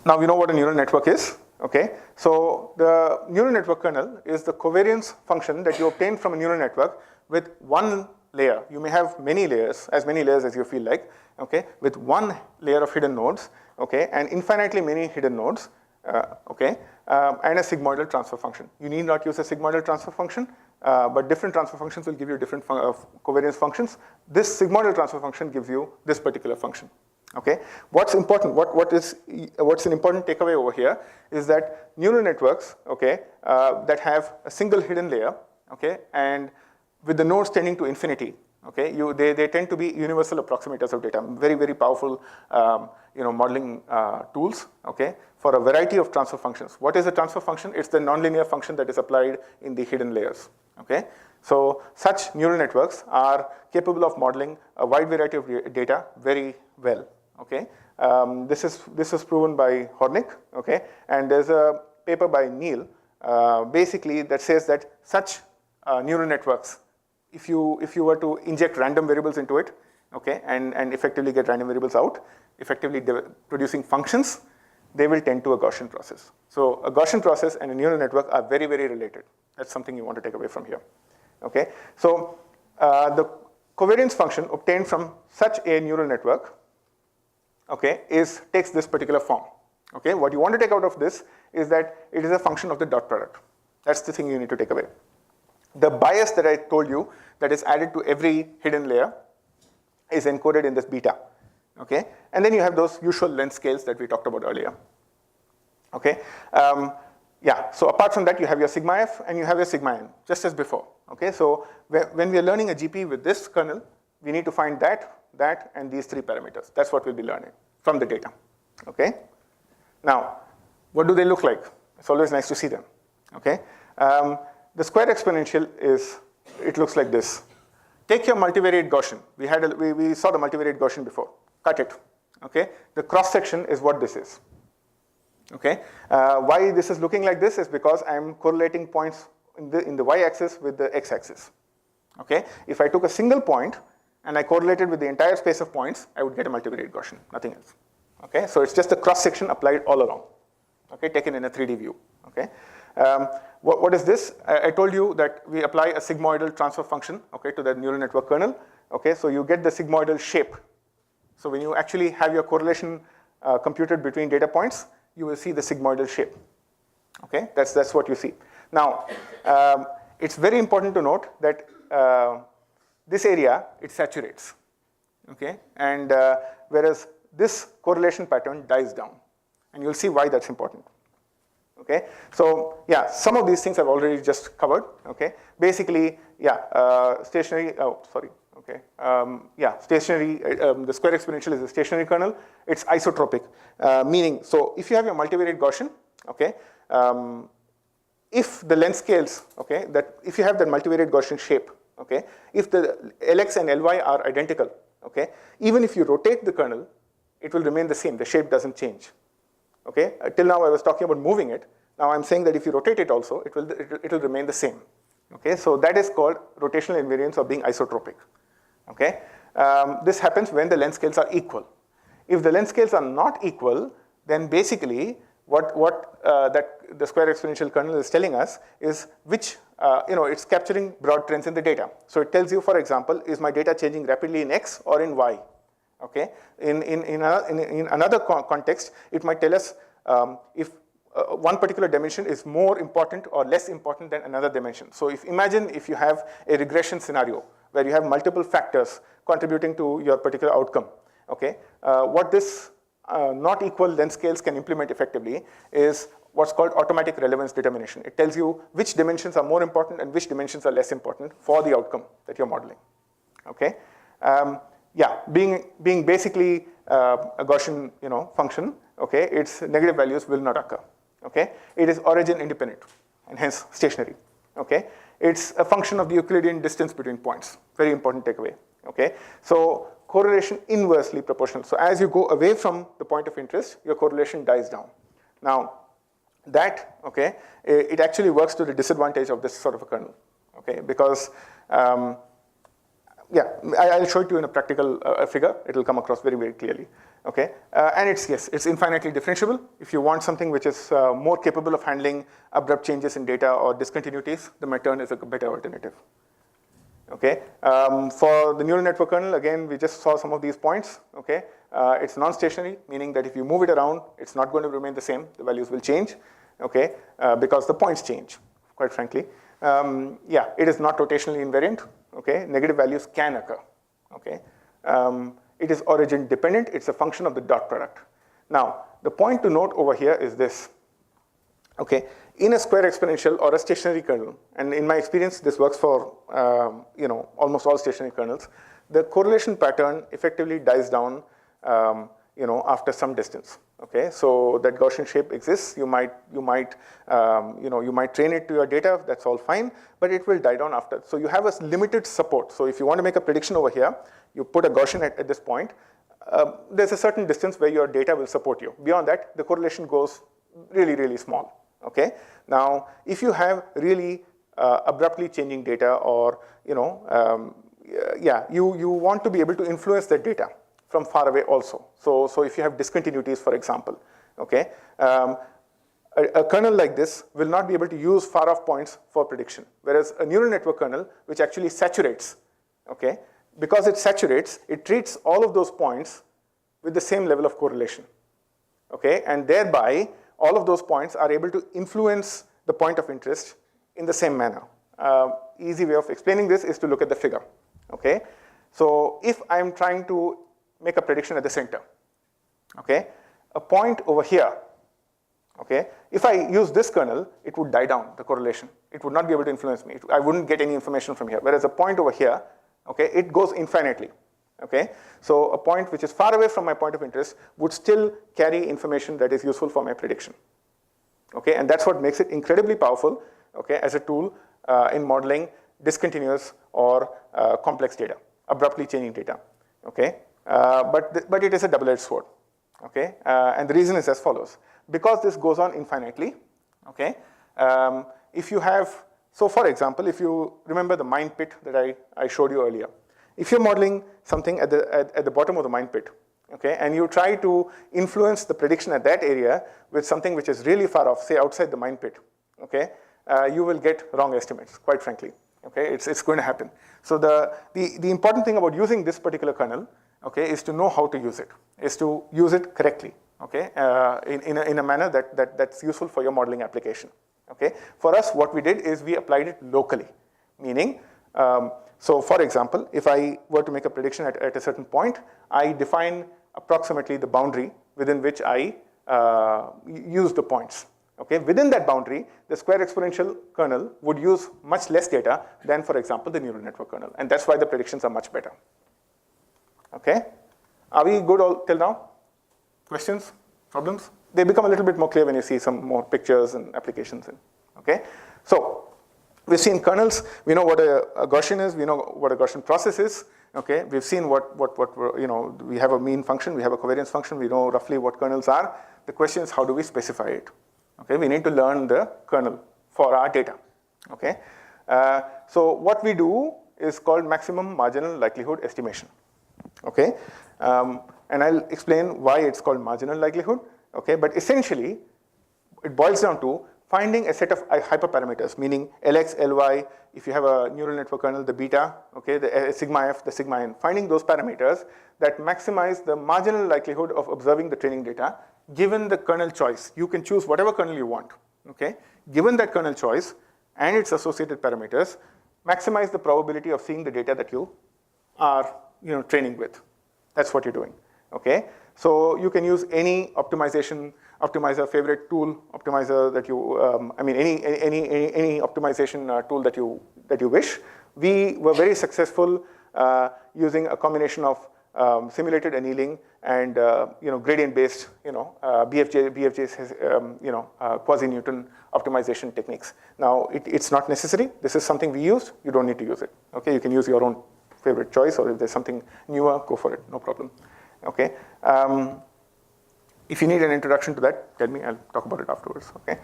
Now we know what a neural network is. Okay, so the neural network kernel is the covariance function that you obtain from a neural network with one layer. You may have many layers, as many layers as you feel like, okay, with one layer of hidden nodes, okay, and infinitely many hidden nodes, okay, and a sigmoidal transfer function. You need not use a sigmoidal transfer function, but different transfer functions will give you different covariance functions. This sigmoidal transfer function gives you this particular function. Okay, what's important? What's an important takeaway over here is that neural networks, okay, that have a single hidden layer, okay, and with the nodes tending to infinity, okay, they tend to be universal approximators of data, very powerful, modeling tools, okay, for a variety of transfer functions. What is a transfer function? It's the nonlinear function that is applied in the hidden layers, okay. So such neural networks are capable of modeling a wide variety of data very well. Okay, this is proven by Hornick. Okay, and there's a paper by Neil, basically that says that such neural networks, if you were to inject random variables into it, okay, and effectively get random variables out, effectively producing functions, they will tend to a Gaussian process. So a Gaussian process and a neural network are very related. That's something you want to take away from here. Okay, so the covariance function obtained from such a neural network, okay, takes this particular form. Okay, what you want to take out of this is that it is a function of the dot product. That's the thing you need to take away. The bias that I told you that is added to every hidden layer is encoded in this beta. Okay, and then you have those usual length scales that we talked about earlier. Okay, yeah. So apart from that, you have your sigma f and you have your sigma n, just as before. Okay, so when we are learning a GP with this kernel, we need to find that, and these three parameters. That's what we'll be learning from the data. Okay? Now, what do they look like? It's always nice to see them. Okay? The square exponential it looks like this. Take your multivariate Gaussian. We saw the multivariate Gaussian before. Cut it. Okay? The cross section is what this is. Okay? Why this is looking like this is because I'm correlating points in the y-axis with the x-axis. Okay? If I took a single point and I correlated with the entire space of points, I would get a multivariate Gaussian, nothing else. Okay? So it's just a cross section applied all along. Okay? Taken in a 3D view. Okay? What is this? I told you that we apply a sigmoidal transfer function, okay, to the neural network kernel. Okay? So you get the sigmoidal shape. So when you actually have your correlation computed between data points, you will see the sigmoidal shape. Okay? That's what you see. Now, it's very important to note that this area, it saturates, okay? And whereas this correlation pattern dies down. And you'll see why that's important, okay? So, yeah, some of these things I've already just covered, okay? Basically, yeah, stationary, okay. Yeah, stationary, the square exponential is a stationary kernel. It's isotropic, meaning, so if you have your multivariate Gaussian, okay, if the length scales, okay, if you have that multivariate Gaussian shape, okay, if the Lx and Ly are identical, okay, even if you rotate the kernel, it will remain the same. The shape doesn't change. Okay, till now I was talking about moving it. Now I'm saying that if you rotate it also, it will remain the same. Okay, so that is called rotational invariance or being isotropic. Okay, this happens when the length scales are equal. If the length scales are not equal, then basically what the square exponential kernel is telling us is which, it's capturing broad trends in the data. So it tells you, for example, is my data changing rapidly in X or in Y? Okay. In another context, it might tell us if one particular dimension is more important or less important than another dimension. So imagine if you have a regression scenario where you have multiple factors contributing to your particular outcome. Okay. What this not equal length scales can implement effectively is what's called automatic relevance determination. It tells you which dimensions are more important and which dimensions are less important for the outcome that you're modeling. Okay. Yeah, being basically a Gaussian function, okay, its negative values will not occur. Okay, it is origin independent and hence stationary. Okay, it's a function of the Euclidean distance between points. Very important takeaway. Okay, so correlation inversely proportional. So as you go away from the point of interest, your correlation dies down. Now, that, okay, it actually works to the disadvantage of this sort of a kernel. Okay, because Yeah, I'll show it to you in a practical figure. It will come across very, very clearly. Okay, and it's infinitely differentiable. If you want something which is more capable of handling abrupt changes in data or discontinuities, the Matern is a better alternative. Okay, for the neural network kernel, again, we just saw some of these points. Okay, it's non-stationary, meaning that if you move it around, it's not going to remain the same. The values will change. Okay, because the points change, quite frankly. Yeah, it is not rotationally invariant. Okay, negative values can occur. Okay, it is origin dependent. It's a function of the dot product. Now, the point to note over here is this. Okay, in a square exponential or a stationary kernel, and in my experience, this works for almost all stationary kernels, the correlation pattern effectively dies down after some distance. Okay, so that Gaussian shape exists. You might train it to your data. That's all fine, but it will die down after. So you have a limited support. So if you want to make a prediction over here, you put a Gaussian at this point. There's a certain distance where your data will support you. Beyond that, the correlation goes really, really small. Okay. Now, if you have really abruptly changing data, or you want to be able to influence that data from far away also. So if you have discontinuities, for example, okay, a kernel like this will not be able to use far off points for prediction, whereas a neural network kernel, which actually saturates, okay, because it saturates, it treats all of those points with the same level of correlation, okay, and thereby all of those points are able to influence the point of interest in the same manner. Easy way of explaining this is to look at the figure, okay. So if I'm trying to make a prediction at the center, okay, a point over here, okay, if I use this kernel, it would die down, the correlation. It would not be able to influence me. I wouldn't get any information from here. Whereas a point over here, okay, it goes infinitely, okay. So a point which is far away from my point of interest would still carry information that is useful for my prediction, okay. And that's what makes it incredibly powerful, okay, as a tool in modeling discontinuous or complex data, abruptly changing data, okay. But it is a double-edged sword, okay. And the reason is as follows. Because this goes on infinitely, okay, if you have, so for example, if you remember the mine pit that I showed you earlier, if you're modeling something at the bottom of the mine pit, okay, and you try to influence the prediction at that area with something which is really far off, say outside the mine pit, okay, you will get wrong estimates, quite frankly, okay, it's going to happen. So the important thing about using this particular kernel, okay, is to know how to use it, is to use it correctly, okay, in a manner that's useful for your modeling application, okay. For us, what we did is we applied it locally, meaning, so for example, if I were to make a prediction at a certain point, I define approximately the boundary within which I use the points, okay. Within that boundary, the square exponential kernel would use much less data than, for example, the neural network kernel, and that's why the predictions are much better. Okay, are we good all till now? Questions, problems? They become a little bit more clear when you see some more pictures and applications. Okay, so we've seen kernels. We know what a Gaussian is. We know what a Gaussian process is. Okay, we've seen what we have a mean function. We have a covariance function. We know roughly what kernels are. The question is, how do we specify it? Okay, we need to learn the kernel for our data. Okay, so what we do is called maximum marginal likelihood estimation. Okay, and I'll explain why it's called marginal likelihood. Okay, but essentially, it boils down to finding a set of hyperparameters, meaning Lx, Ly, if you have a neural network kernel, the beta, okay, the sigma f, the sigma n, finding those parameters that maximize the marginal likelihood of observing the training data given the kernel choice. You can choose whatever kernel you want, okay. Given that kernel choice and its associated parameters, maximize the probability of seeing the data that you are training with. That's what you're doing, okay? So you can use any optimizer, favorite tool optimizer that you, any optimization tool that you wish. We were very successful using a combination of simulated annealing and gradient-based, BFJ's quasi-Newton optimization techniques. Now it's not necessary. This is something we used. You don't need to use it. Okay, you can use your own favorite choice, or if there's something newer, go for it, no problem. Okay. If you need an introduction to that, tell me, I'll talk about it afterwards. Okay.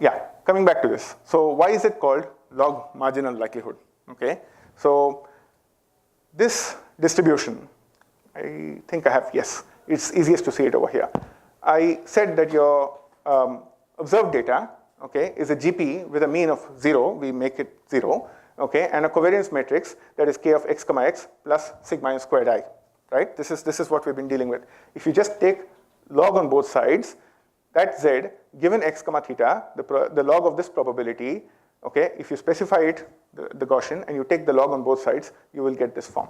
Yeah, coming back to this. So why is it called log marginal likelihood? Okay. So this distribution, I think I have, yes, it's easiest to see it over here. I said that your observed data, okay, is a GP with a mean of 0, we make it 0, okay, and a covariance matrix that is K of x comma x plus sigma n squared I, right? This is what we've been dealing with. If you just take log on both sides, that z, given x comma theta, the log of this probability, okay, if you specify it, the Gaussian, and you take the log on both sides, you will get this form,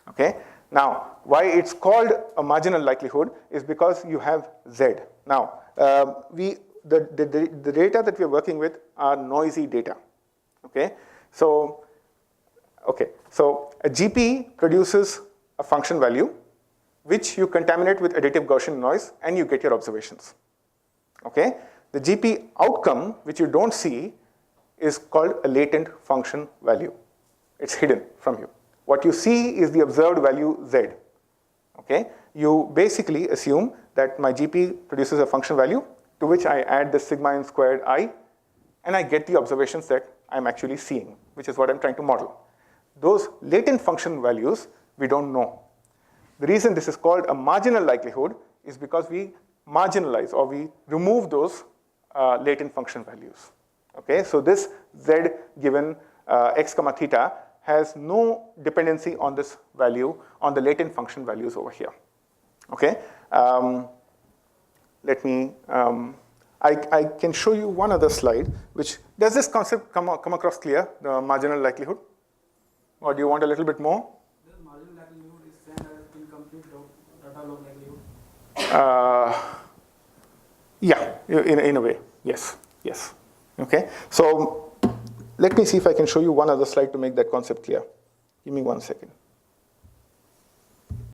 okay? Now, why it's called a marginal likelihood is because you have z. Now, the data that we're working with are noisy data, okay? So a GP produces a function value which you contaminate with additive Gaussian noise and you get your observations, okay? The GP outcome, which you don't see, is called a latent function value. It's hidden from you. What you see is the observed value z, okay? You basically assume that my GP produces a function value to which I add the sigma n squared I, and I get the observations that I'm actually seeing, which is what I'm trying to model. Those latent function values, we don't know. The reason this is called a marginal likelihood is because we marginalize or we remove those latent function values, okay? So this z given x comma theta has no dependency on this value, on the latent function values over here, okay? I can show you one other slide, which, does this concept come across clear, the marginal likelihood? Or do you want a little bit more? The marginal likelihood is same as incomplete data log likelihood. Yeah, in a way, yes, okay? So, let me see if I can show you one other slide to make that concept clear. Give me 1 second.